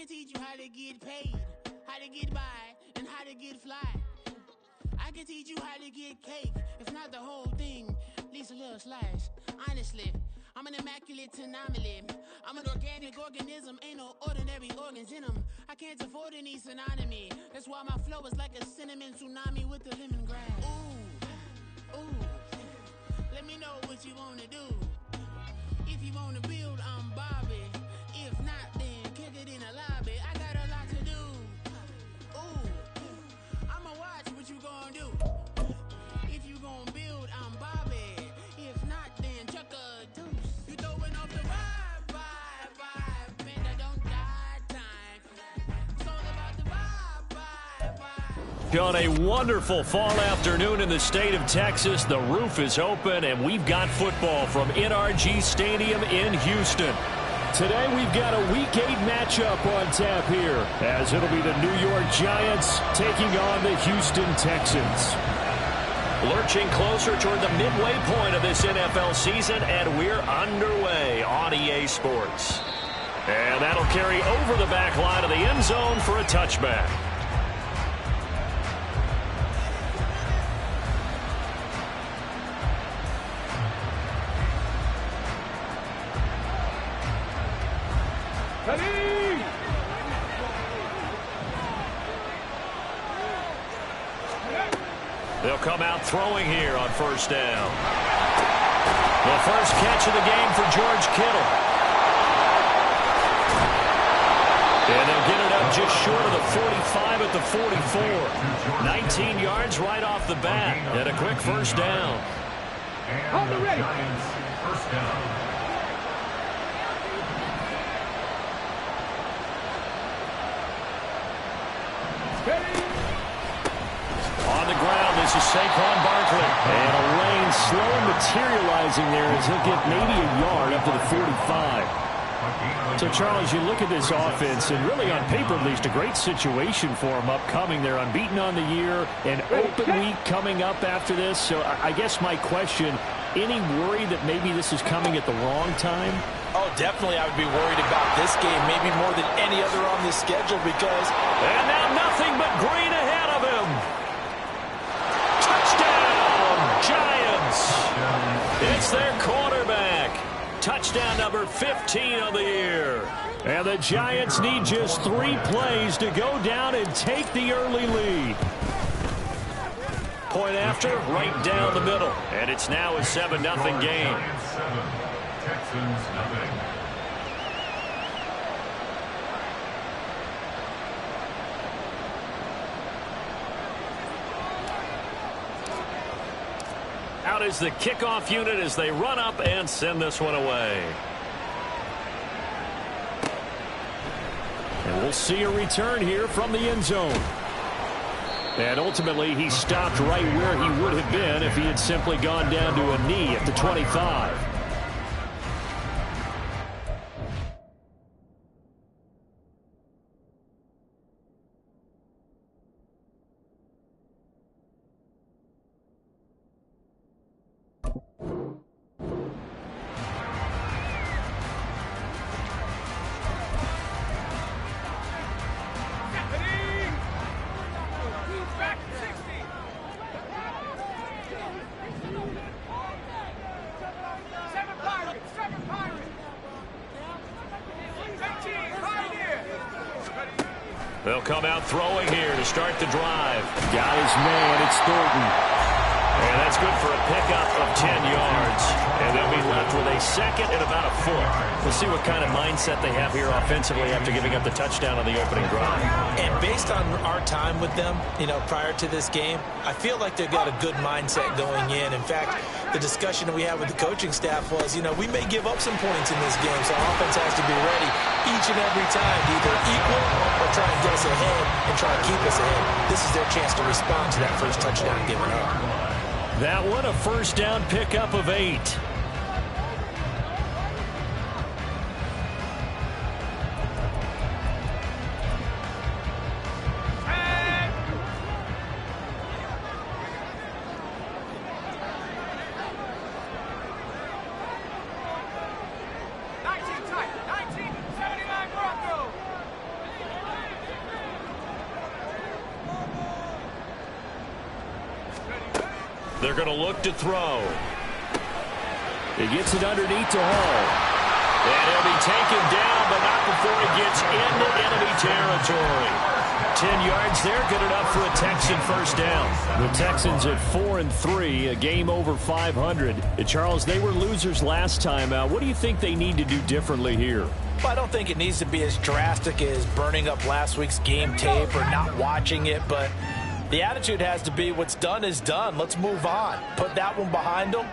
can teach you how to get paid, how to get by, and how to get fly. I can teach you how to get cake, if not the whole thing, at least a little slice. Honestly, I'm an immaculate anomaly. I'm an organic organism, ain't no ordinary organs in them. I can't afford any synonymy. That's why my flow is like a cinnamon tsunami with the lemongrass. Ooh, ooh, let me know what you wanna do. If you wanna build, I'm Bobby. If not, then kick it in the lobby. I got a lot to do. Ooh, I'ma watch what you gonna do. If you gonna build, I'm Bobby. If not, then chuck a deuce. You throwing off the vibe, man, I don't die time. It's all about the vibe. On a wonderful fall afternoon in the state of Texas, the roof is open, and we've got football from NRG Stadium in Houston. Today we've got a Week 8 matchup on tap here, as it'll be the New York Giants taking on the Houston Texans. Lurching closer toward the midway point of this NFL season, and we're underway on EA Sports. And that'll carry over the back line of the end zone for a touchback. They'll come out throwing here on first down. The first catch of the game for George Kittle. And they'll get it up just short of the 45 at the 44. 19 yards right off the bat. And a quick first down. On the ready. First down. On the ground, this is Saquon Barkley. And a lane slowly materializing there as he'll get maybe a yard up to the 45. So, Charles, you look at this offense, and really on paper at least, a great situation for them upcoming. They're unbeaten on the year, an open week coming up after this. So I guess my question, any worry that maybe this is coming at the wrong time? Oh, definitely I would be worried about this game, maybe more than any other on this schedule because... And now nothing but green ahead of him. Touchdown, Giants. It's their quarterback. Touchdown number 15 of the year. And the Giants need just 3 plays to go down and take the early lead. Point after, right down the middle. And it's now a 7-0 game. Texans nothing. Out is the kickoff unit as they run up and send this one away. And we'll see a return here from the end zone. And ultimately, he stopped right where he would have been if he had simply gone down to a knee at the 25. They'll come out throwing here to start the drive. Got his man, it's Thornton. And that's good for a pickup of 10 yards. And they'll be left with a second and about a foot. We'll see what kind of mindset they have here offensively after giving up the touchdown on the opening drive. And based on our time with them, prior to this game, I feel like they've got a good mindset going in. In fact, the discussion that we had with the coaching staff was, we may give up some points in this game, so our offense has to be ready each and every time to either equal or try and get us ahead and try and keep us ahead. This is their chance to respond to that first touchdown given up. That one, a first down pickup of 8. They're going to look to throw. He gets it underneath to Hall. And he'll be taken down, but not before he gets into enemy territory. 10 yards there, good enough for a Texan first down. The Texans at 4-3, a game over 500. Charles, they were losers last time out. What do you think they need to do differently here? Well, I don't think it needs to be as drastic as burning up last week's game tape or not watching it, but the attitude has to be what's done is done. Let's move on. Put that one behind them,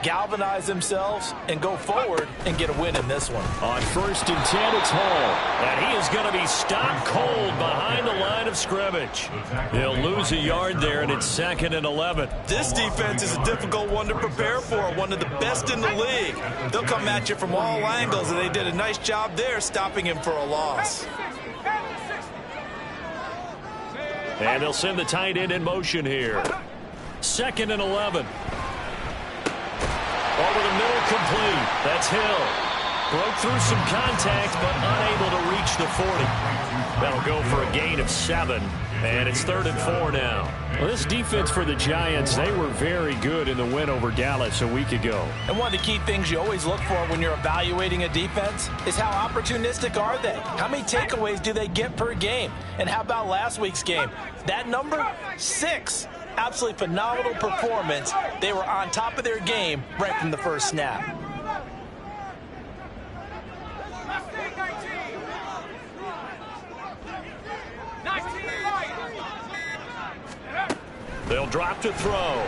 galvanize themselves, and go forward and get a win in this one. On 1st and 10, it's Hall. And he is going to be stopped cold behind the line of scrimmage. He'll lose a yard there, and it's 2nd and 11. This defense is a difficult one to prepare for, one of the best in the league. They'll come at you from all angles, and they did a nice job there stopping him for a loss. And they'll send the tight end in motion here. 2nd and 11. Over the middle, complete. That's Hill. Broke through some contact, but unable to reach the 40. That'll go for a gain of 7, and it's 3rd and 4 now. Well, this defense for the Giants, they were very good in the win over Dallas a week ago. And one of the key things you always look for when you're evaluating a defense is how opportunistic are they? How many takeaways do they get per game? And how about last week's game? That number, 6. Absolutely phenomenal performance. They were on top of their game right from the first snap. They'll drop to throw.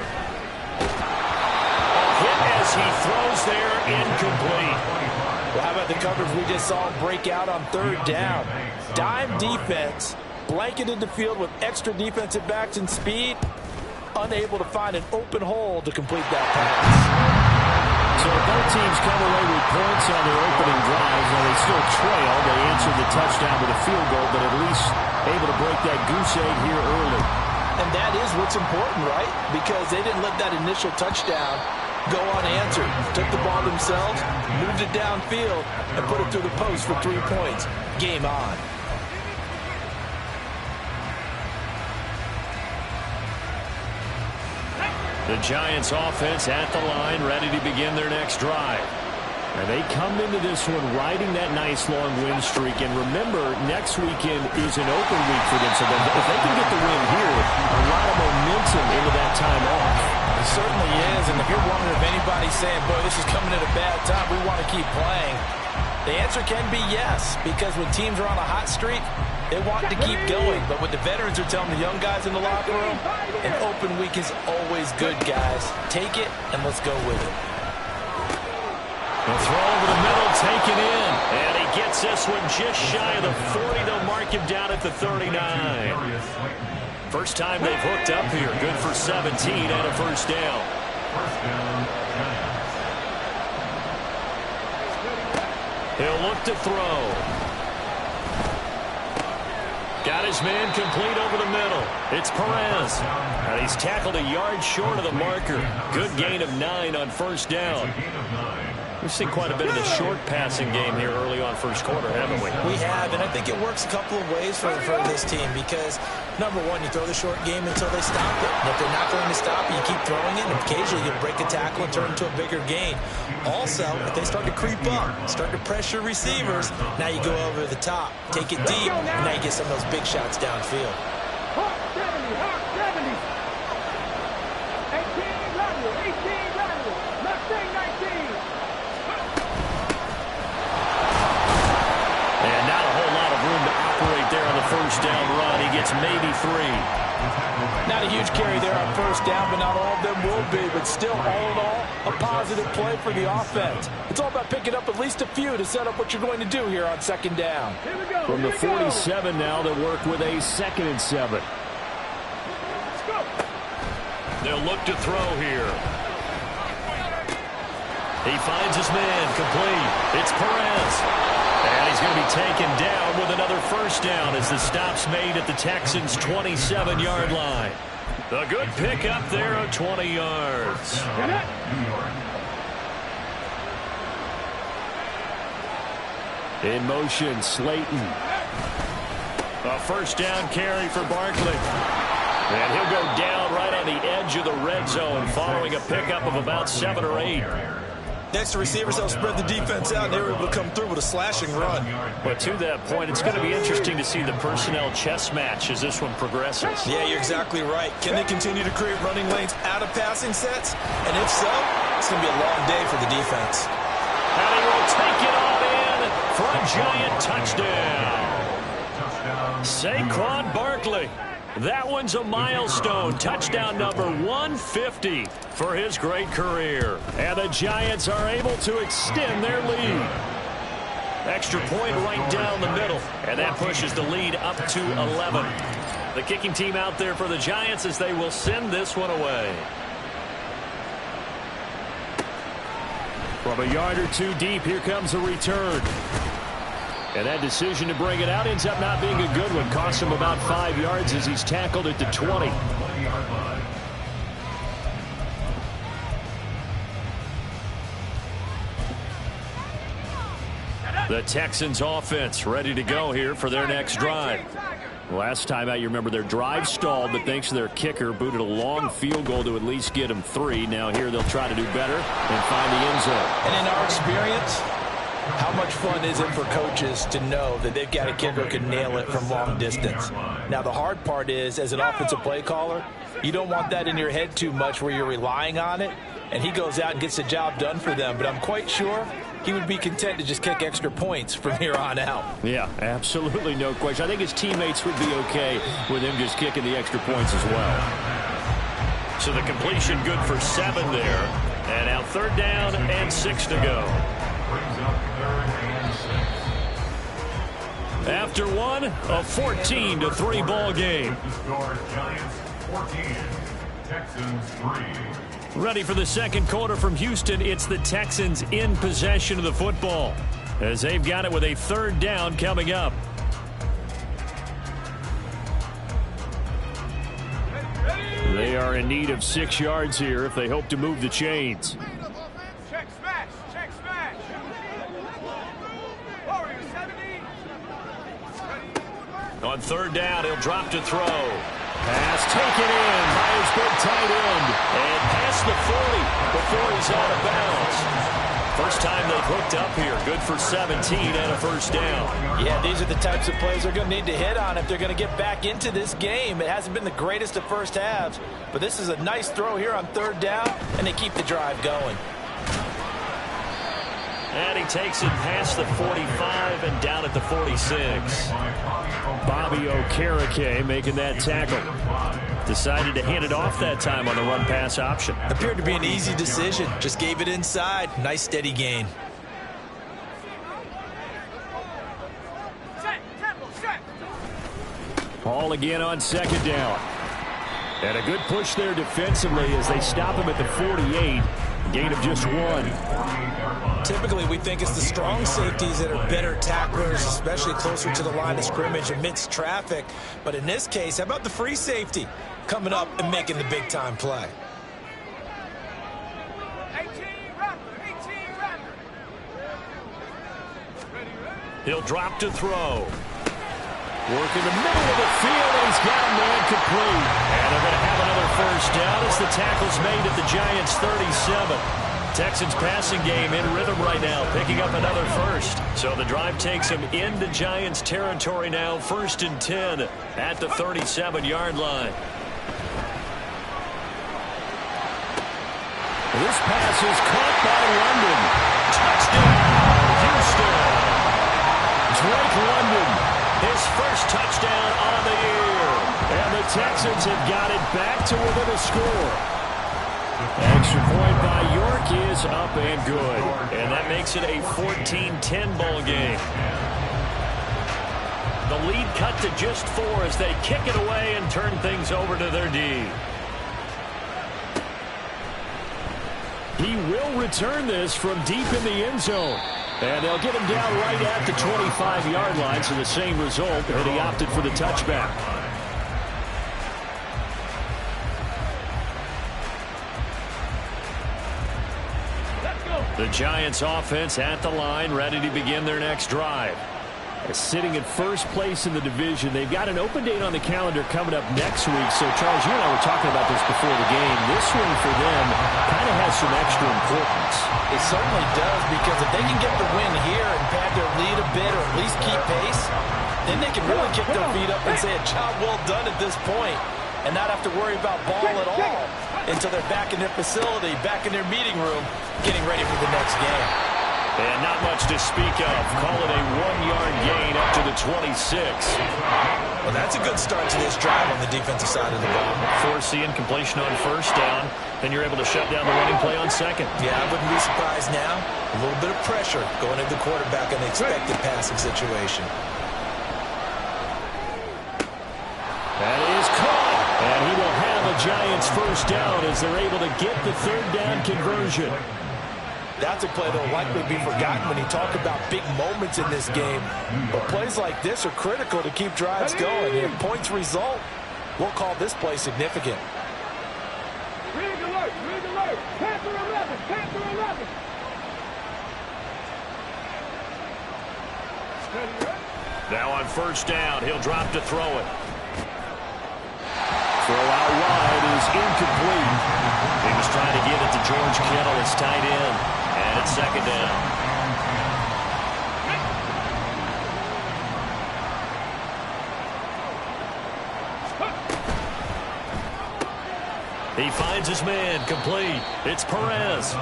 Hit as he throws there, incomplete. Well, how about the coverage we just saw break out on 3rd down? Dime defense, blanketed the field with extra defensive backs and speed. Unable to find an open hole to complete that pass. So both teams come away with points on their opening drives, and they still trail. They answered the touchdown with a field goal, but at least able to break that goose egg here early. And that is what's important, right? Because they didn't let that initial touchdown go unanswered. Took the ball themselves, moved it downfield, and put it through the post for 3 points. Game on. The Giants offense at the line, ready to begin their next drive. And they come into this one riding that nice long win streak. And remember, next weekend is an open week for them. So if they can get the win here, a lot of momentum into that time off. It certainly is. And if you're wondering if anybody's saying, boy, this is coming at a bad time, we want to keep playing, the answer can be yes. Because when teams are on a hot streak, they want to keep going. But what the veterans are telling the young guys in the locker room, an open week is always good, guys. Take it, and let's go with it. The throw over the middle, taken in. And he gets this one just shy of the 40. They'll mark him down at the 39. First time they've hooked up here. Good for 17 and a first down. He'll look to throw. Got his man complete over the middle. It's Perez. And he's tackled a yard short of the marker. Good gain of 9 on first down. We've seen quite a bit of the short passing game here early on first quarter, haven't we? We have, and I think it works a couple of ways for this team because, number one, you throw the short game until they stop it. And if they're not going to stop it, you keep throwing it, and occasionally you break a tackle and turn it into a bigger gain. Also, if they start to creep up, start to pressure receivers, now you go over the top, take it deep, and now you get some of those big shots downfield. Hawk 70, 18 Randall, Mustang 19. And not a whole lot of room to operate there on the first down run. He gets maybe 3. Not a huge carry there on first down, but not all of them will be. But still, all in all, a positive play for the offense. It's all about picking up at least a few to set up what you're going to do here on second down. From the 47 now, they'll work with a 2nd and 7. They'll look to throw here. He finds his man complete. It's Perez. And he's going to be taken down with another first down as the stop's made at the Texans' 27-yard line. A good pickup there of 20 yards. In motion, Slayton. A first down carry for Barkley. And he'll go down right on on the edge of the red zone following a pickup of about 7 or 8. Next to receivers, they'll spread the defense out, and they were able to come through with a slashing run. But to that point, it's going to be interesting to see the personnel chess match as this one progresses. Yeah, you're exactly right. Can they continue to create running lanes out of passing sets? And if so, it's going to be a long day for the defense. And he will take it all in for a giant touchdown. Saquon Barkley. That one's a milestone. Touchdown number 150 for his great career. And the Giants are able to extend their lead. Extra point right down the middle. And that pushes the lead up to 11. The kicking team out there for the Giants as they will send this one away. From a yard or two deep, here comes a return. And that decision to bring it out ends up not being a good one. Costs him about 5 yards as he's tackled at the 20. The Texans offense ready to go here for their next drive. Last time out, you remember their drive stalled, but thanks to their kicker, booted a long field goal to at least get them 3. Now here they'll try to do better and find the end zone. And in our experience, how much fun is it for coaches to know that they've got a kicker who can nail it from long distance? Now, the hard part is, as an offensive play caller, you don't want that in your head too much where you're relying on it, and he goes out and gets the job done for them. But I'm quite sure he would be content to just kick extra points from here on out. Yeah, absolutely no question. I think his teammates would be okay with him just kicking the extra points as well. So the completion good for 7 there. And now 3rd down and 6 to go. After one, a 14-3 ball game. Ready for the second quarter from Houston. It's the Texans in possession of the football as they've got it with a 3rd down coming up. They are in need of 6 yards here if they hope to move the chains. Check smash. Check smash. Warrior 70. On 3rd down, he'll drop to throw. Pass taken in by his big tight end. And past the 40 before he's out of bounds. First time they've hooked up here. Good for 17 and a 1st down. Yeah, these are the types of plays they're going to need to hit on if they're going to get back into this game. It hasn't been the greatest of first halves, but this is a nice throw here on 3rd down, and they keep the drive going. And he takes it past the 45 and down at the 46. Bobby Okereke making that tackle. Decided to hand it off that time on the run-pass option. Appeared to be an easy decision. Just gave it inside. Nice steady gain. Ball again on 2nd down. And a good push there defensively as they stop him at the 48. Gain of just 1. Typically, we think it's the strong safeties that are better tacklers, especially closer to the line of scrimmage amidst traffic. But in this case, how about the free safety coming up and making the big-time play? 18 rapper. He'll drop to throw. Work in the middle of the field, and he's got a man complete. And they're going to have another 1st down as the tackle's made at the Giants' 37. Texans passing game in rhythm right now, picking up another 1st. So the drive takes him into Giants territory now, 1st and 10 at the 37-yard line. This pass is caught by London. Touchdown, Houston. Drake London, his 1st touchdown on the year. And the Texans have got it back to within a score. Extra point by York is up and good. And that makes it a 14-10 ball game. The lead cut to just 4 as they kick it away and turn things over to their D. He will return this from deep in the end zone. And they'll get him down right at the 25-yard line, so the same result, and he opted for the touchback. The Giants offense at the line, ready to begin their next drive. Sitting in first place in the division. They've got an open date on the calendar coming up next week. So, Charles, you and I were talking about this before the game. This one for them kind of has some extra importance. It certainly does, because if they can get the win here and pad their lead a bit or at least keep pace, then they can really kick their feet up and say a job well done at this point and not have to worry about ball at all until they're back in their facility, back in their meeting room, getting ready for the next game. And not much to speak of. Call it a 1-yard gain up to the 26. Well, that's a good start to this drive on the defensive side of the ball. Force the incompletion on first down. Then you're able to shut down the running play on second. Yeah, I wouldn't be surprised now. A little bit of pressure going into the quarterback in the expected passing situation. That is caught. And he will have a Giants first down as they're able to get the third down conversion. That's a play that will likely be forgotten when you talk about big moments in this game. But plays like this are critical to keep drives going. If points result, we'll call this play significant. Rig alert, rig alert. Panther 11, Panther 11. Now on first down, he'll drop to throw it. Throw out wide is incomplete. He was trying to get it to George Kittle as tight end. And it's second down. He finds his man, complete. It's Perez.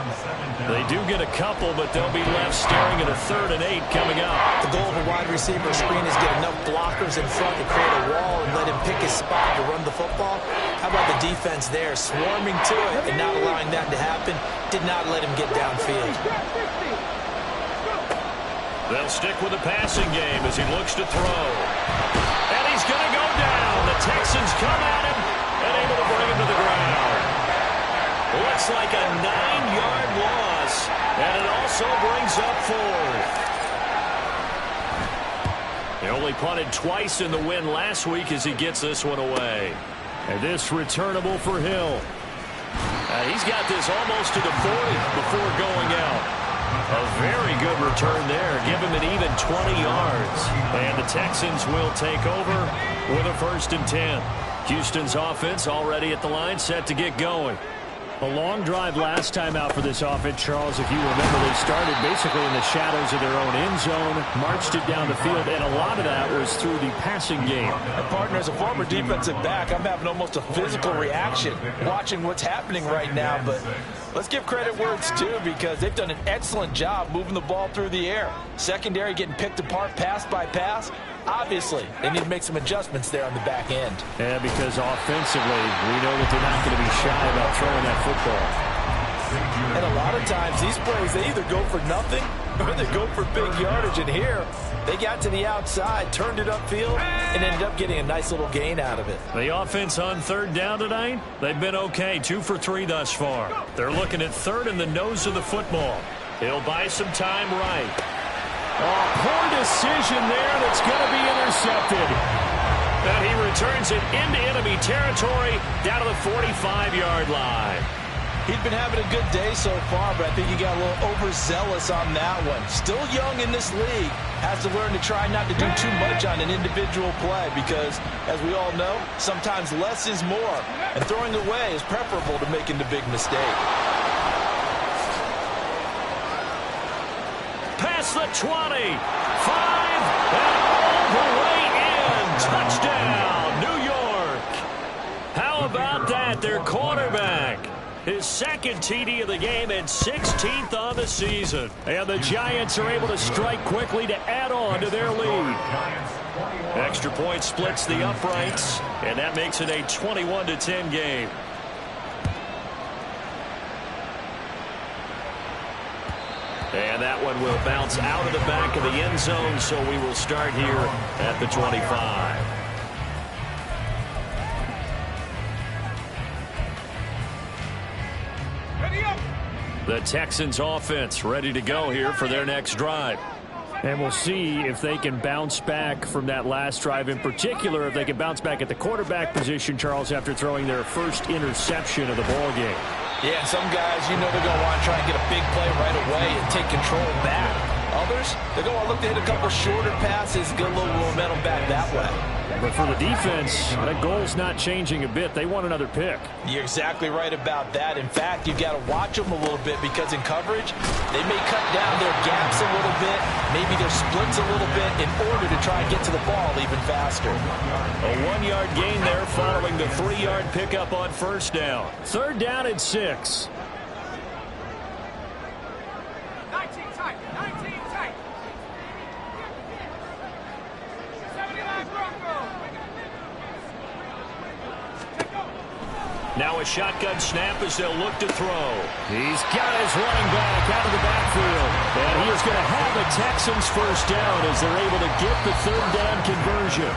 They do get a couple, but they'll be left staring at a 3rd and 8 coming up. The goal of a wide receiver screen is get enough blockers in front to create a wall and let him pick his spot to run the football. How about the defense there, swarming to it and not allowing that to happen? Did not let him get downfield. They'll stick with the passing game as he looks to throw. And he's going to go down. The Texans come at him and able to bring him to the ground. Looks like a 9-yard loss, and it also brings up 4th. He only punted twice in the win last week as he gets this one away. And this returnable for Hill. He's got this almost to the 40 before going out. A very good return there. Give him an even 20 yards. And the Texans will take over with a 1st and 10. Houston's offense already at the line, set to get going. A long drive last time out for this offense, Charles. If you remember, they started basically in the shadows of their own end zone, marched it down the field, and a lot of that was through the passing game. And partner, as a former defensive back, I'm having almost a physical reaction watching what's happening right now. But let's give credit where it's due, because they've done an excellent job moving the ball through the air. Secondary getting picked apart pass by pass. Obviously, they need to make some adjustments there on the back end. Yeah, because offensively, we know that they're not going to be shy about throwing that football. And a lot of times, these plays, they either go for nothing or they go for big yardage. And here, they got to the outside, turned it upfield, and ended up getting a nice little gain out of it. The offense on 3rd down tonight, they've been okay, 2 for 3 thus far. They're looking at 3rd in the nose of the football. He'll buy some time right. Oh, poor decision there that's going to be intercepted. And he returns it into enemy territory down to the 45-yard line. He'd been having a good day so far, but I think he got a little overzealous on that one. Still young in this league. Has to learn to try not to do too much on an individual play because, as we all know, sometimes less is more. And throwing away is preferable to making the big mistake. Past the 20, 5, and all the way in. Touchdown, New York. How about that, their quarterback? His 2nd TD of the game and 16th on the season. And the Giants are able to strike quickly to add on to their lead. Extra point splits the uprights, and that makes it a 21-10 game. And that one will bounce out of the back of the end zone, so we will start here at the 25. The Texans offense ready to go here for their next drive. And we'll see if they can bounce back from that last drive, in particular if they can bounce back at the quarterback position, Charles, after throwing their first interception of the ball game. Yeah, and some guys, you know they're going to want to try and get a big play right away and take control back. Others, they're going to look to hit a couple shorter passes, get a little momentum back that way. But for the defense, that goal's not changing a bit. They want another pick. You're exactly right about that. In fact, you've got to watch them a little bit because in coverage, they may cut down their gaps a little bit, maybe their splits a little bit in order to try and get to the ball even faster. A 1-yard gain there following the 3-yard pickup on first down. Third down and 6. 19 tight. 19 tight. 79 Broncos. Now a shotgun snap as they'll look to throw. He's got his running back out of the backfield. And he is going to have the Texans first down as they're able to get the third down conversion.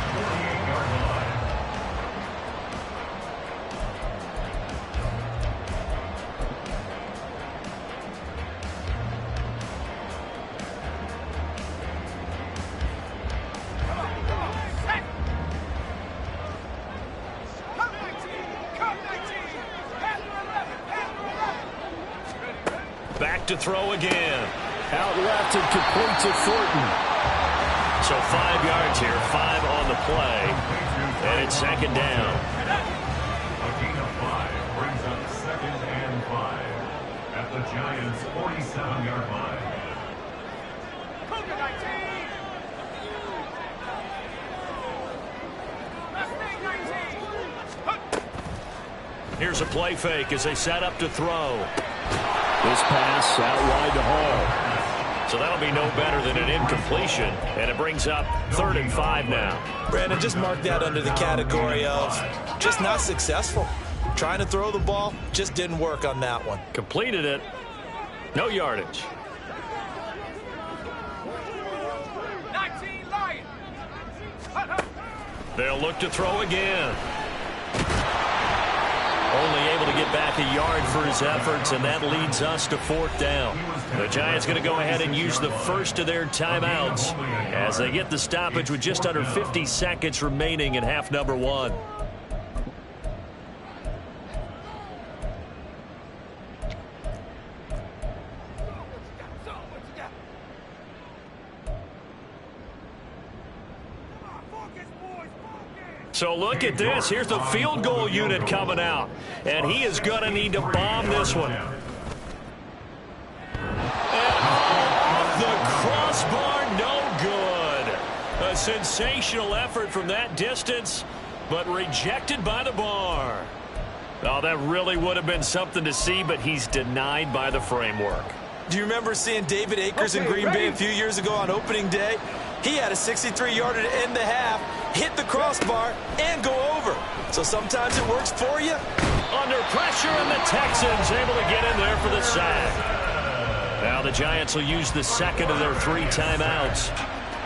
Back to throw again. Out left and complete to Thornton. So 5 yards here, 5 on the play. And it's second down. A gain of 5 brings up 2nd and 5 at the Giants' 47-yard line. Here's a play fake as they set up to throw. This pass out wide to Hall. So that'll be no better than an incompletion, and it brings up 3rd and 5 now. Brandon, just mark that under the category of just not successful. Trying to throw the ball, just didn't work on that one. Completed it. No yardage. 19 Lions. They'll look to throw again. Only able to get back a yard for his efforts, and that leads us to 4th down. The Giants going to go ahead and use the first of their timeouts as they get the stoppage with just under 50 seconds remaining in half number 1. So look at this. Here's the field goal unit coming out. And he is going to need to bomb this one. And off the crossbar, no good. A sensational effort from that distance, but rejected by the bar. Oh, that really would have been something to see, but he's denied by the framework. Do you remember seeing David Akers in Green Bay a few years ago on opening day? He had a 63-yarder to end the half, hit the crossbar, and go over. So sometimes it works for you. Under pressure, and the Texans able to get in there for the sack. Now the Giants will use the second of their 3 timeouts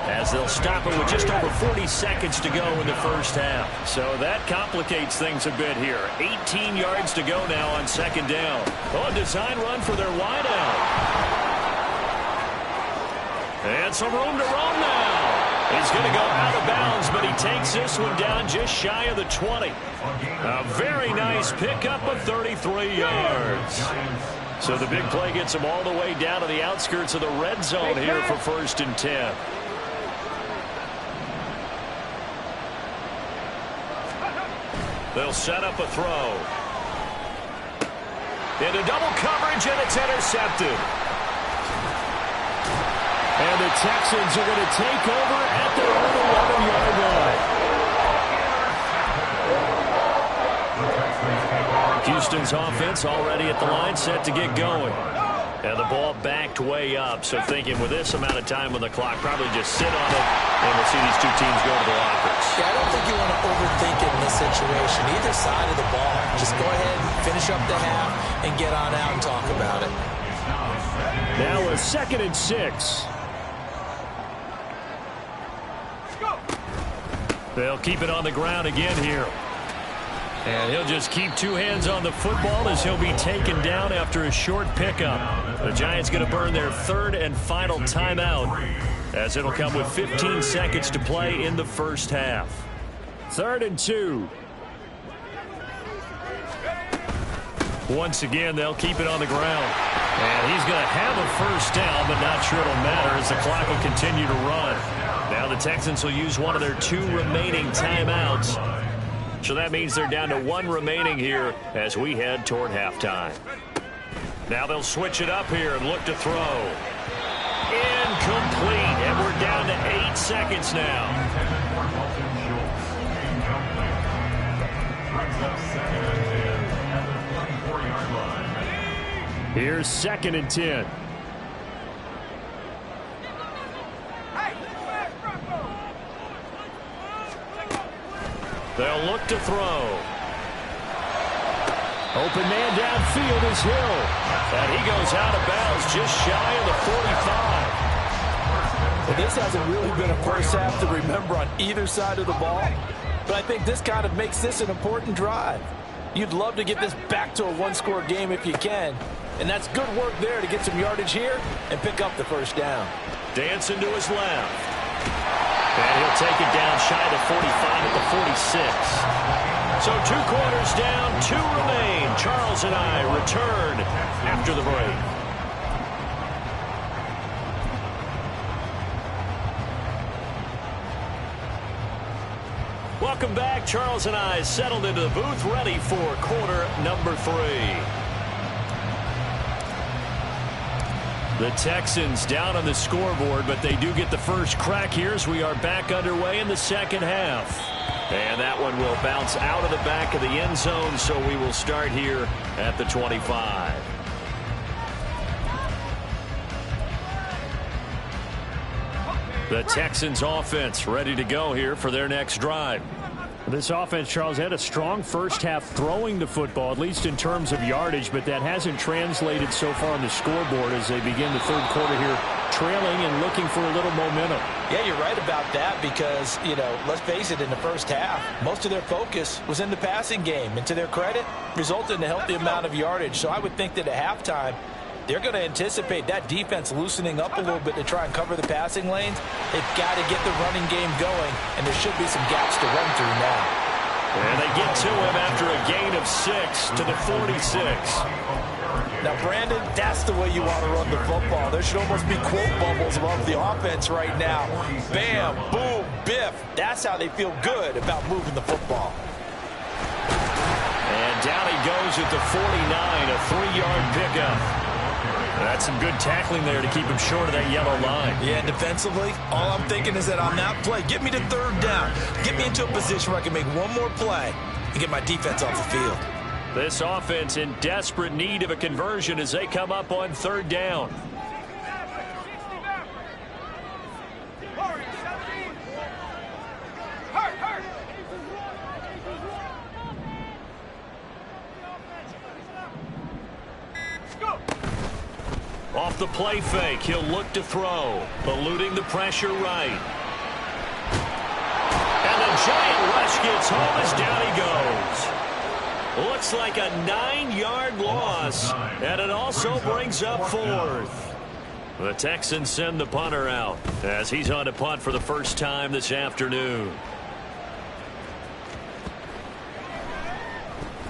as they'll stop it with just over 40 seconds to go in the first half. So that complicates things a bit here. 18 yards to go now on second down. Oh, a design run for their wideout. And some room to roam now. He's going to go out of bounds, but he takes this one down just shy of the 20. A very nice pickup of 33 yards. So the big play gets him all the way down to the outskirts of the red zone here for 1st and 10. They'll set up a throw. Into double coverage, and it's intercepted. And the Texans are going to take over at their own 11-yard line. Houston's offense already at the line, set to get going. And the ball backed way up, so thinking with this amount of time on the clock, probably just sit on it, and we'll see these two teams go to the lockers. Yeah, I don't think you want to overthink it in this situation. Either side of the ball. Just go ahead, finish up the half, and get on out and talk about it. Now a 2nd and 6. They'll keep it on the ground again here. And he'll just keep 2 hands on the football as he'll be taken down after a short pickup. The Giants going to burn their 3rd and final timeout as it'll come with 15 seconds to play in the first half. 3rd and 2. Once again, they'll keep it on the ground. And he's going to have a first down, but not sure it'll matter as the clock will continue to run. Now the Texans will use one of their 2 remaining timeouts. So that means they're down to 1 remaining here as we head toward halftime. Now they'll switch it up here and look to throw. Incomplete, and we're down to 8 seconds now. Here's 2nd and 10. They'll look to throw. Open man downfield is Hill. And he goes out of bounds just shy of the 45. Well, this hasn't really been a first half to remember on either side of the ball. But I think this kind of makes this an important drive. You'd love to get this back to a 1-score game if you can. And that's good work there to get some yardage here and pick up the first down. Dancing to his left. And he'll take it down shy of the 45 at the 46. So 2 quarters down, 2 remain. Charles and I return after the break. Welcome back. Charles and I settled into the booth, ready for quarter number 3. The Texans down on the scoreboard, but they do get the first crack here as we are back underway in the second half. And that one will bounce out of the back of the end zone, so we will start here at the 25. The Texans offense ready to go here for their next drive. This offense, Charles, had a strong first half throwing the football, at least in terms of yardage, but that hasn't translated so far on the scoreboard as they begin the third quarter here, trailing and looking for a little momentum. Yeah, you're right about that because, let's face it, in the first half, most of their focus was in the passing game. And to their credit, resulted in a healthy amount of yardage. So I would think that at halftime, they're going to anticipate that defense loosening up a little bit to try and cover the passing lanes. They've got to get the running game going, and there should be some gaps to run through now. And they get to him after a gain of 6 to the 46. Now, Brandon, that's the way you want to run the football. There should almost be quote bubbles above the offense right now. Bam, boom, biff. That's how they feel good about moving the football. And down he goes at the 49, a 3-yard pickup. That's some good tackling there to keep him short of that yellow line. Yeah, defensively, all I'm thinking is that on that play, get me to 3rd down. Get me into a position where I can make one more play and get my defense off the field. This offense in desperate need of a conversion as they come up on 3rd down. Off the play fake, he'll look to throw, eluding the pressure right. And the giant rush gets home as down he goes. Looks like a 9-yard loss, and it also brings up 4th. The Texans send the punter out as he's on to punt for the first time this afternoon.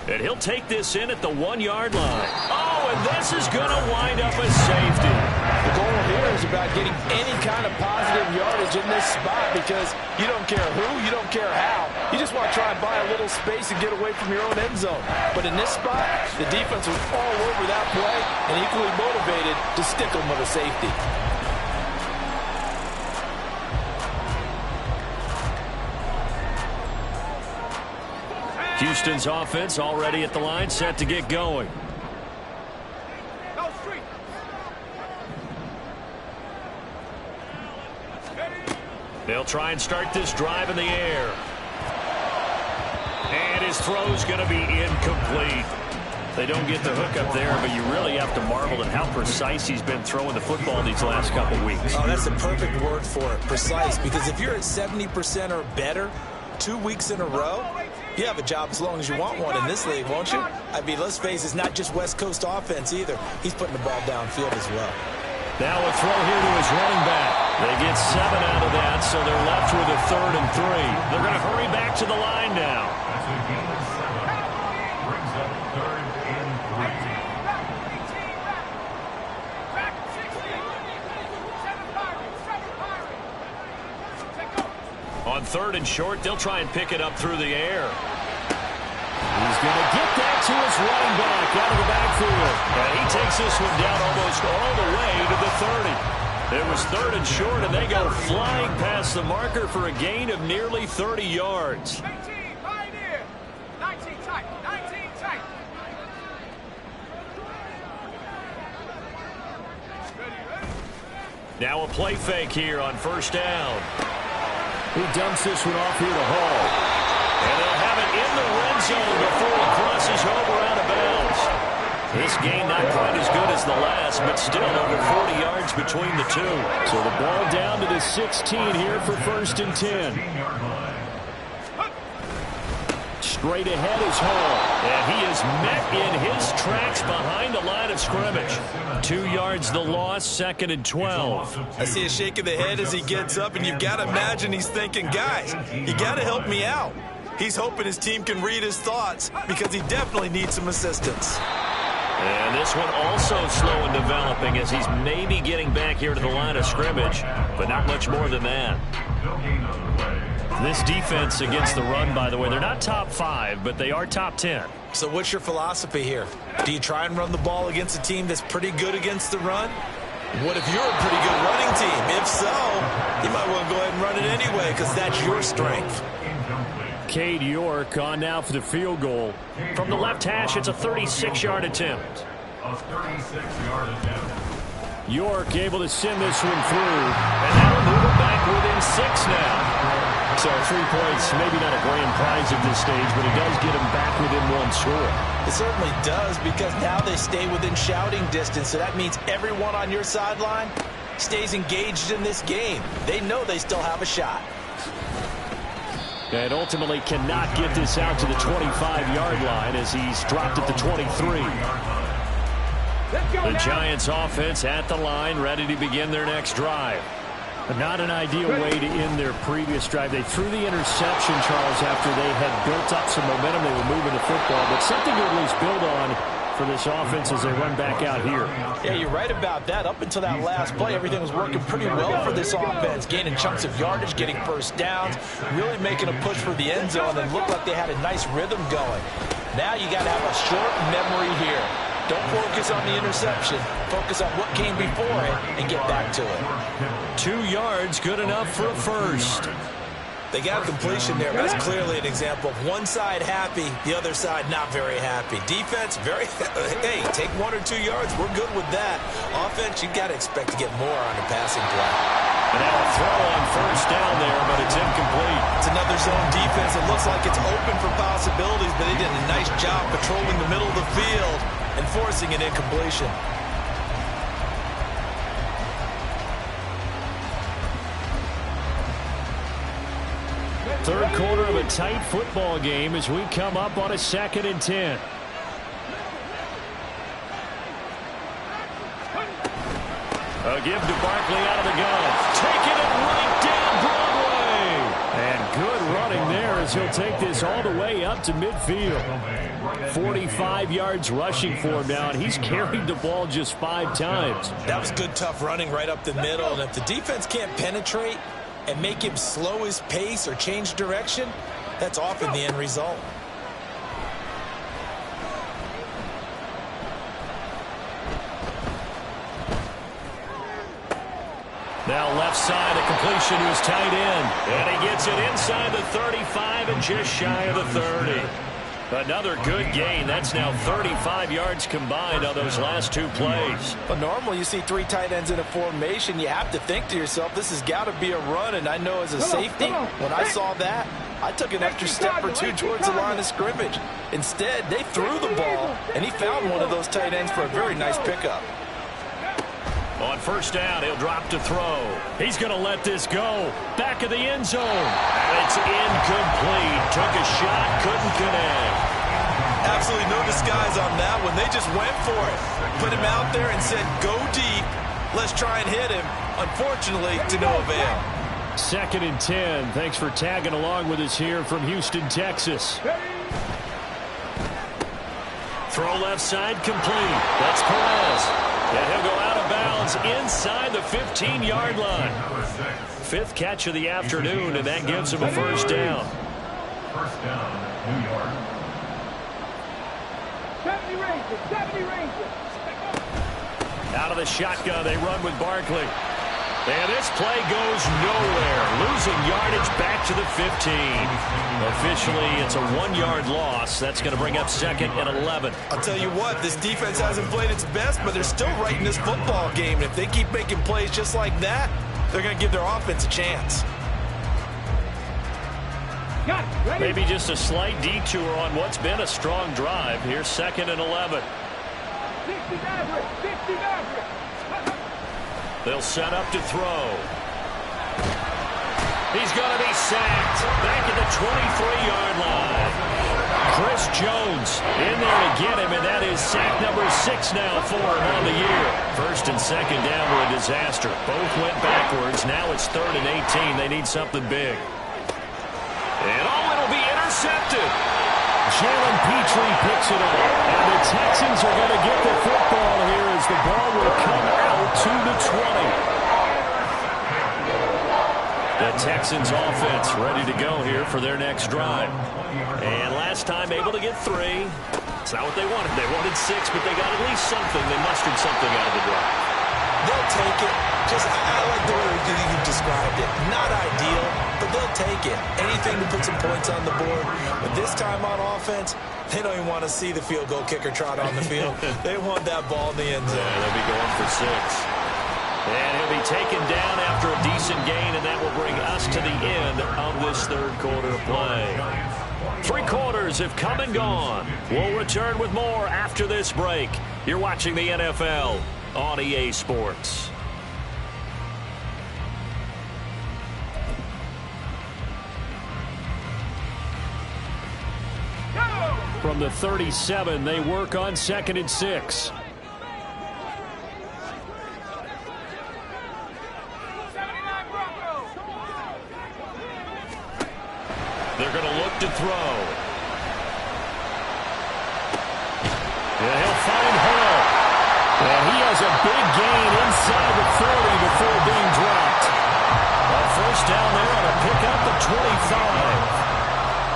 And he'll take this in at the 1-yard line. Oh, and this is going to wind up a safety. The goal here is about getting any kind of positive yardage in this spot because you don't care who, you don't care how. You just want to try and buy a little space and get away from your own end zone. But in this spot, the defense was all over that play and equally motivated to stick them with a safety. Houston's offense already at the line, set to get going. They'll try and start this drive in the air. And his throw's going to be incomplete. They don't get the hook up there, but you really have to marvel at how precise he's been throwing the football these last couple weeks. Oh, that's the perfect word for it, precise, because if you're at 70% or better 2 weeks in a row, you have a job as long as you want one in this league, won't you? I mean, let's face it, it's not just West Coast offense either. He's putting the ball downfield as well. Now a throw here to his running back. They get 7 out of that, so they're left with a 3rd and 3. They're going to hurry back to the line now. That's a gain of 7. Brings up 3rd and 3. On 3rd and short, they'll try and pick it up through the air. He's going to get that to his running back out of the backfield. And he takes this one down almost all the way to the 30. It was 3rd and short, and they go flying past the marker for a gain of nearly 30 yards. 19, Pioneer. 19 tight, 19 tight. Now a play fake here on 1st down. He dumps this one off here to Hall. And they'll have it in the red zone before he crosses over out of bounds. This game not quite as good as the last, but still over 40 yards between the two. So the ball down to the 16 here for 1st and 10. Straight ahead is Hall. And he is met in his tracks behind the line of scrimmage. 2 yards the loss, 2nd and 12. I see a shake of the head as he gets up, and you've got to imagine he's thinking, guys, you got to help me out. He's hoping his team can read his thoughts because he definitely needs some assistance. And this one also slow in developing as he's maybe getting back here to the line of scrimmage, but not much more than that. This defense against the run, by the way, they're not top 5, but they are top 10. So what's your philosophy here? Do you try and run the ball against a team that's pretty good against the run? What if you're a pretty good running team? If so, you might want to go ahead and run it anyway because that's your strength. Cade York on now for the field goal. From the left hash, it's a 36-yard attempt. A 36-yard attempt. York able to send this one through, and that'll move it back within 6 now. So 3 points, maybe not a grand prize at this stage, but it does get them back within 1 score. It certainly does because now they stay within shouting distance, so that means everyone on your sideline stays engaged in this game. They know they still have a shot. And ultimately cannot get this out to the 25-yard line as he's dropped at the 23. The Giants offense at the line, ready to begin their next drive. But not an ideal way to end their previous drive. They threw the interception, Charles, after they had built up some momentum. They were moving the football, but something to at least build on for this offense as they run back out here. Yeah, you're right about that. Up until that last play, everything was working pretty well for this offense, gaining chunks of yardage, getting first downs, really making a push for the end zone, and looked like they had a nice rhythm going. Now you got to have a short memory here. Don't focus on the interception. Focus on what came before it and get back to it. 2 yards, good enough for a first. They got a completion there. That's clearly an example of one side happy, the other side not very happy. Defense, very, hey, take 1 or 2 yards. We're good with that. Offense, you got to expect to get more on the passing play. And now a throw on first down there, but it's incomplete. It's another zone defense. It looks like it's open for possibilities, but they did a nice job patrolling the middle of the field and forcing an incompletion. Third quarter of a tight football game as we come up on a 2nd and 10. A give to Barkley out of the gun. Taking it right down Broadway. And good running there as he'll take this all the way up to midfield. 45 yards rushing for him now, and he's carried the ball just 5 times. That was good, tough running right up the middle. And if the defense can't penetrate and make him slow his pace or change direction, that's often the end result. Now left side, a completion to his tight end. And he gets it inside the 35 and just shy of the 30. Another good gain. That's now 35 yards combined on those last 2 plays. But normally you see 3 tight ends in a formation, you have to think to yourself, this has got to be a run. And I know as a safety, when I saw that, I took an extra step or 2 towards the line of scrimmage. Instead, they threw the ball, and he found one of those tight ends for a very nice pickup. On first down, he'll drop to throw. He's going to let this go. Back of the end zone. And it's incomplete. Took a shot, couldn't connect. Absolutely no disguise on that one. They just went for it. Put him out there and said, go deep. Let's try and hit him. Unfortunately, to no avail. 2nd and 10. Thanks for tagging along with us here from Houston, Texas. Throw left side complete. That's Perez. And he'll go out of bounds ball's inside the 15-yard line. 5th catch of the afternoon, and that gives him a first down. First down, New York. 70 Rangers, 70 Rangers. Out of the shotgun, they run with Barkley. And this play goes nowhere. Losing yardage back to the 15. Officially, it's a 1-yard loss. That's going to bring up 2nd and 11. I'll tell you what, this defense hasn't played its best, but they're still right in this football game. And if they keep making plays just like that, they're going to give their offense a chance. Got it. Ready? Maybe just a slight detour on what's been a strong drive. Here's 2nd and 11. 60 Maverick, 60 Maverick. They'll set up to throw. He's going to be sacked back at the 23-yard line. Chris Jones in there to get him, and that is sack number 6 now for him on the year. 1st and 2nd down were a disaster. Both went backwards. Now it's 3rd and 18. They need something big. And it'll be intercepted. Jalen Petrie picks it up. And the Texans are going to get the football here as the ball will come out to the 20. The Texans offense ready to go here for their next drive. And last time able to get 3. It's not what they wanted. They wanted 6, but they got at least something. They mustered something out of the drive. They'll take it. I like the way you described it. Not ideal, but they'll take it. Anything to put some points on the board. But this time on offense, they don't even want to see the field goal kicker trot on the field. They want that ball in the end zone. Yeah, they'll be going for 6. And he'll be taken down after a decent gain, and that will bring us to the end of this 3rd quarter play. 3 quarters have come and gone. We'll return with more after this break. You're watching the NFL on EA Sports. From the 37, they work on 2nd and 6. They're going to look to throw. And he'll find Hill. And he has a big gain inside the 40 before being dropped. A first down there on a pickup of 25.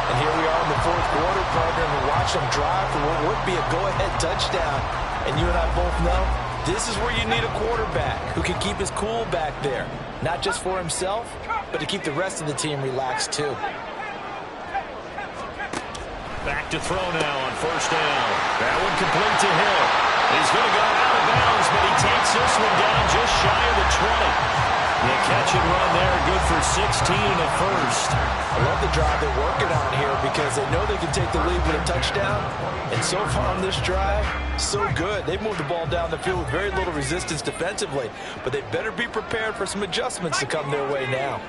And here we are in the 4th quarter, partner, and we watch them drive for what would be a go-ahead touchdown. And you and I both know this is where you need a quarterback who can keep his cool back there. Not just for himself, but to keep the rest of the team relaxed too. Back to throw now on 1st down. That one complete to Hill. He's going to go out of bounds, but he takes this one down just shy of the 20. The catch and run there, good for 16 and a first. I love the drive they're working on here because they know they can take the lead with a touchdown. And so far on this drive, so good. They've moved the ball down the field with very little resistance defensively, but they better be prepared for some adjustments to come their way now.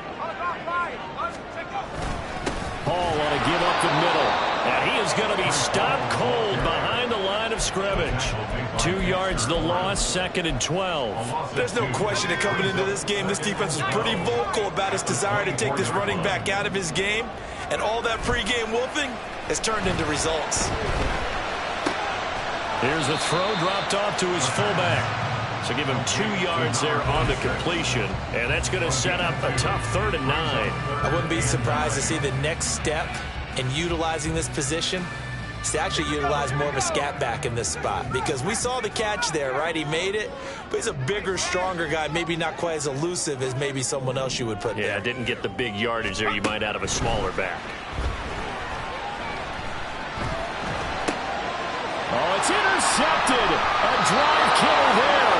Paul want to give up the middle. And he is going to be stopped cold behind the line of scrimmage. 2 yards the loss, 2nd and 12. There's no question that coming into this game, this defense was pretty vocal about its desire to take this running back out of his game. And all that pregame wolfing has turned into results. Here's a throw dropped off to his fullback. So give him 2 yards there on the completion. And that's going to set up a tough 3rd and 9. I wouldn't be surprised to see the next step in utilizing this position is to actually utilize more of a scat back in this spot. Because we saw the catch there, right? He made it, but he's a bigger, stronger guy, maybe not quite as elusive as maybe someone else you would put there. Yeah, didn't get the big yardage there you might out of a smaller back. Oh, it's intercepted. A drive killer there.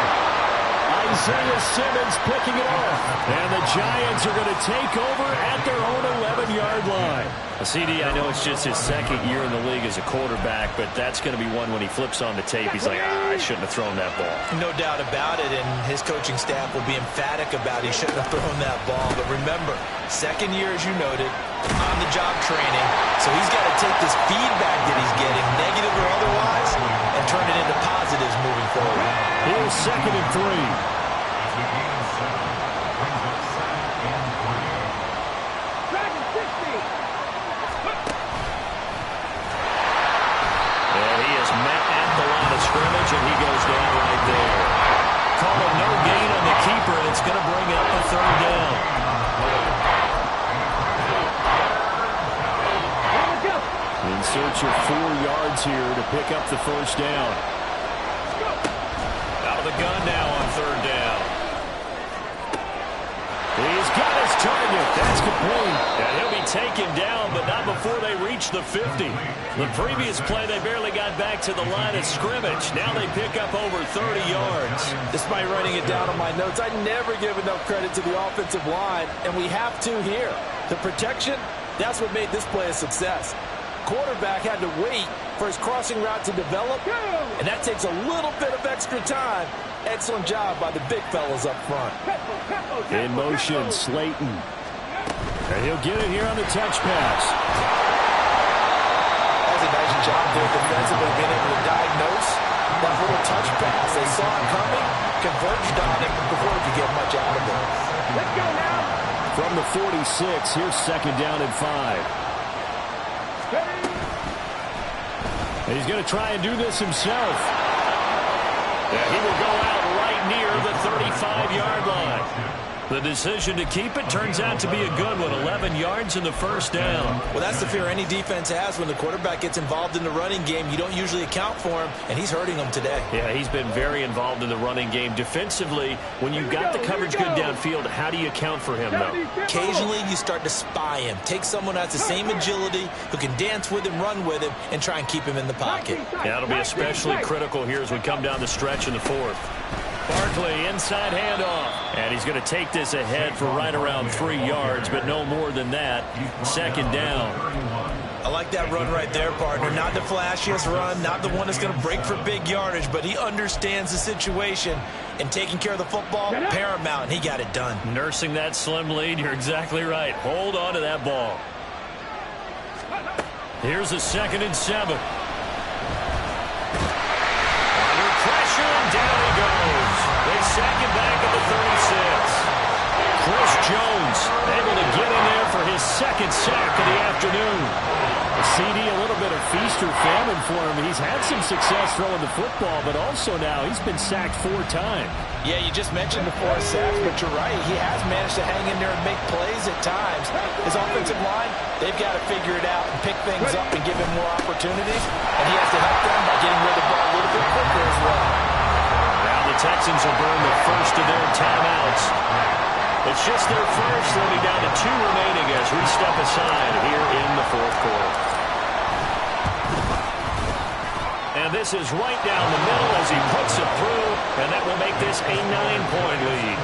Isaiah Simmons picking it off. And the Giants are going to take over at their own 11-yard line. CD, I know it's just his 2nd year in the league as a quarterback, but that's going to be one when he flips on the tape. He's like, I shouldn't have thrown that ball. No doubt about it, and his coaching staff will be emphatic about he shouldn't have thrown that ball. But remember, 2nd year, as you noted, on-the-job training. So he's got to take this feedback that he's getting, negative or otherwise, and turn it into positives moving forward. Here's 2nd and 3. And he is met at the line of scrimmage, and he goes down right there. Call a no gain extra 4 yards here to pick up the first down. Out of the gun now on third down. He's got his target. That's complete. And he'll be taken down, but not before they reach the 50. The previous play, they barely got back to the line of scrimmage. Now they pick up over 30 yards. Despite writing it down on my notes, I never give enough credit to the offensive line, and we have to here. The protection, that's what made this play a success. Quarterback had to wait for his crossing route to develop, and that takes a little bit of extra time. Excellent job by the big fellas up front. In motion, Slayton. And he'll get it here on the touch pass. That's a nice job there defensively, being able to diagnose that little touch pass. They saw it coming, converged on it before he could get much out of it. Let's go now. From the 46, here's second down and 5. And he's going to try and do this himself. And he will go out right near the 35-yard line. The decision to keep it turns out to be a good one. 11 yards in the first down. Well, that's the fear any defense has when the quarterback gets involved in the running game. You don't usually account for him, and he's hurting them today. Yeah, he's been very involved in the running game. Defensively, when you've got the coverage good downfield, how do you account for him, though? Occasionally, you start to spy him. Take someone who has the same agility, who can dance with him, run with him, and try and keep him in the pocket. Yeah, it'll be especially critical here as we come down the stretch in the fourth. Barkley, inside handoff. And he's going to take this ahead for right around 3 yards, but no more than that. Second down. I like that run right there, partner. Not the flashiest run, not the one that's going to break for big yardage, but he understands the situation, and taking care of the football, paramount, and he got it done. Nursing that slim lead, you're exactly right. Hold on to that ball. Here's a 2nd and 7. Under pressure, and down he goes. They sack him back at the 36. Chris Jones able to get in there for his 2nd sack of the afternoon. A CD, a little bit of feast or famine for him. He's had some success throwing the football, but also now he's been sacked 4 times. Yeah, you just mentioned the 4 sacks, but you're right. He has managed to hang in there and make plays at times. His offensive line, they've got to figure it out and pick things up and give him more opportunities, and he has to help them by getting rid of the ball a little bit quicker as well. Now the Texans will burn the first of their timeouts. It's just their first. They'll be down to 2 remaining as we step aside here in the fourth quarter. And this is right down the middle as he puts it through, and that will make this a 9-point lead.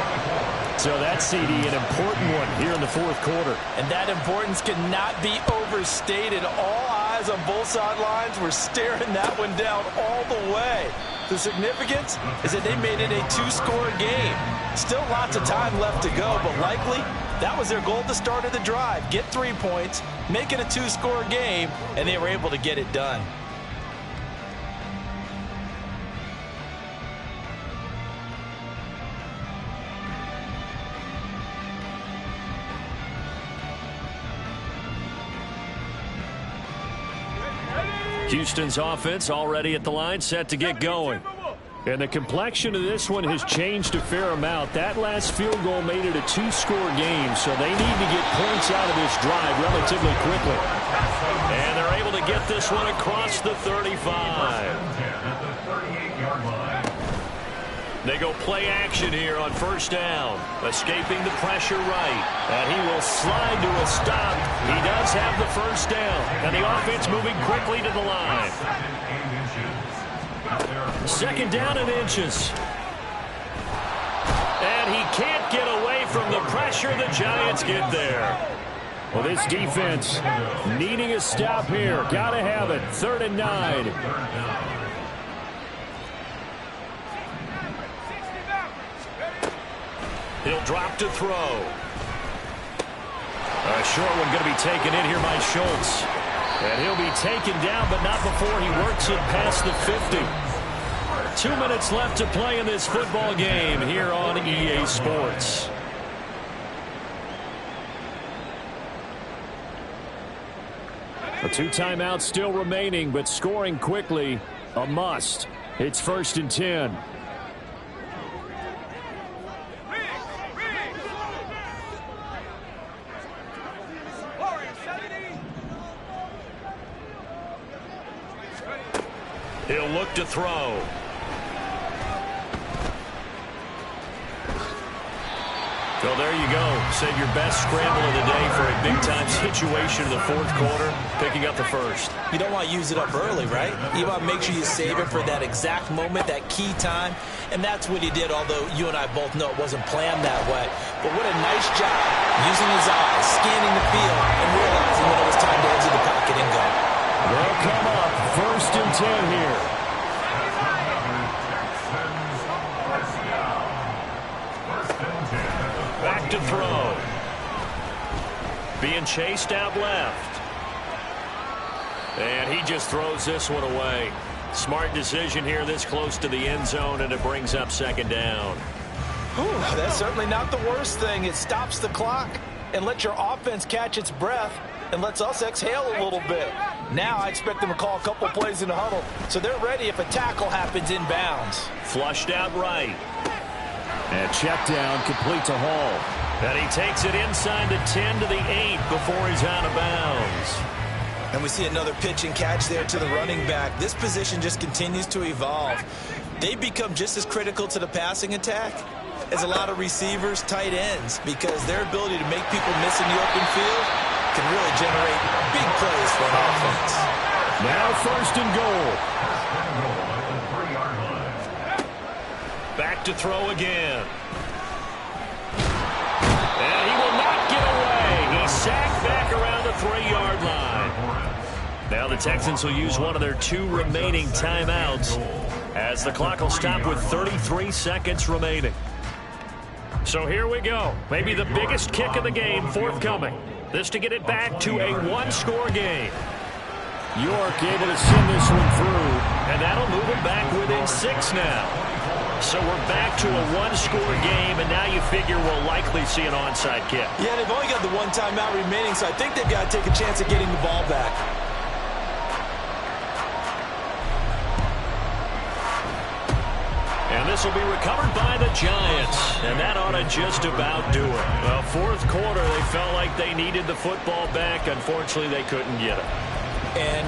So that's, CD, an important one here in the fourth quarter. And that importance cannot be overstated. All eyes on both sidelines were staring that one down all the way. The significance is that they made it a 2-score game. Still lots of time left to go, but likely that was their goal at the start of the drive. Get 3 points, make it a 2-score game, and they were able to get it done. Houston's offense already at the line, set to get going. And the complexion of this one has changed a fair amount. That last field goal made it a 2-score game, so they need to get points out of this drive relatively quickly. And they're able to get this one across the 35. They go play action here on first down. Escaping the pressure right. And he will slide to a stop. He does have the first down. And the offense moving quickly to the line. 2nd down and inches. And he can't get away from the pressure. The Giants get there. Well, this defense needing a stop here. Got to have it. 3rd and 9. He'll drop to throw. A short one going to be taken in here by Schultz. And he'll be taken down, but not before he works it past the 50. 2 minutes left to play in this football game here on EA Sports. The 2 timeouts still remaining, but scoring quickly, a must. It's 1st and 10. He'll look to throw. Well, there you go. Save your best scramble of the day for a big-time situation in the fourth quarter, picking up the first. You don't want to use it up early, right? You want to make sure you save it for that exact moment, that key time, and that's what he did, although you and I both know it wasn't planned that way. But what a nice job using his eyes, scanning the field, and realizing when it was time to exit the pocket and go. They'll come up 1st and 10 here. Back to throw. Being chased out left. And he just throws this one away. Smart decision here this close to the end zone, and it brings up 2nd down. Whew, that's certainly not the worst thing. It stops the clock and lets your offense catch its breath and lets us exhale a little bit. Now I expect them to call a couple plays in the huddle, so they're ready if a tackle happens inbounds. Flushed out right. And check down, complete to Hall. And he takes it inside the 10 to the 8 before he's out of bounds. And we see another pitch and catch there to the running back. This position just continues to evolve. They become just as critical to the passing attack as a lot of receivers, tight ends, because their ability to make people miss in the open field can really generate big plays for an offense. Now 1st and goal. Back to throw again. And he will not get away. He's sacked back around the 3-yard line. Now the Texans will use one of their 2 remaining timeouts as the clock will stop with 33 seconds remaining. So here we go. Maybe the biggest kick of the game forthcoming. This to get it back to a 1-score game. York able to send this one through. And that'll move it back within 6 now. So we're back to a 1-score game, and now you figure we'll likely see an onside kick. Yeah, they've only got the 1 timeout remaining, so I think they've got to take a chance at getting the ball back. And this will be recovered by the Giants, and that ought to just about do it. Well, fourth quarter, they felt like they needed the football back. Unfortunately, they couldn't get it. And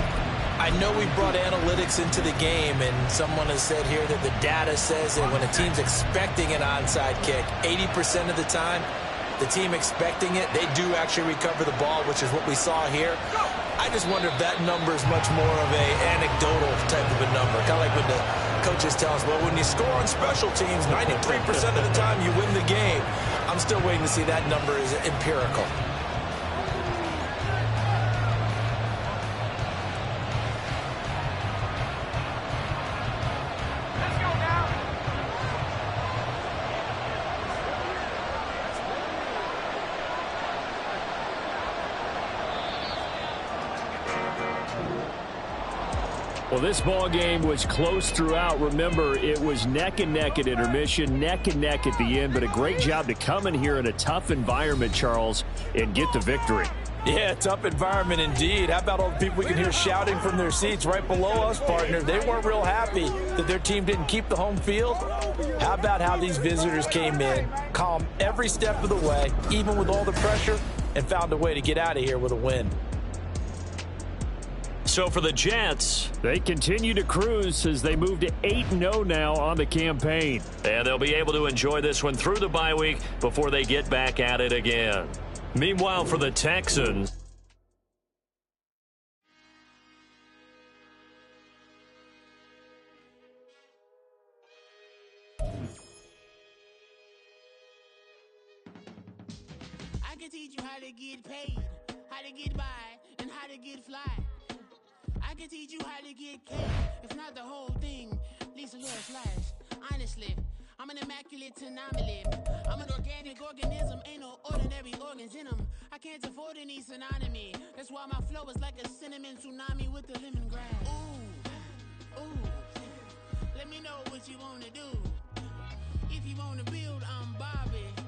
I know we brought analytics into the game, and someone has said here that the data says that when a team's expecting an onside kick, 80% of the time, the team expecting it, they do actually recover the ball, which is what we saw here. I just wonder if that number is much more of a anecdotal type of a number. Kind of like when the coaches tell us, well, when you score on special teams, 93% of the time you win the game. I'm still waiting to see that number is empirical. Well, this ball game was close throughout. Remember, it was neck and neck at intermission, neck and neck at the end, but a great job to come in here in a tough environment, Charles, and get the victory. Yeah, tough environment indeed. How about all the people we can hear shouting from their seats right below us, partner? They weren't real happy that their team didn't keep the home field. How about how these visitors came in, calm every step of the way, even with all the pressure, and found a way to get out of here with a win. So for the Jets, they continue to cruise as they move to 8-0 now on the campaign. And they'll be able to enjoy this one through the bye week before they get back at it again. Meanwhile, for the Texans, I can teach you how to get paid, how to get by, and how to get fly. I can teach you how to get cake, if not the whole thing, at least a little slice. Honestly, I'm an immaculate anomaly. I'm an organic organism, ain't no ordinary organs in them. I can't afford any synonymy. That's why my flow is like a cinnamon tsunami with the lemongrass. Ooh, ooh, let me know what you wanna do. If you wanna build, I'm Bobby.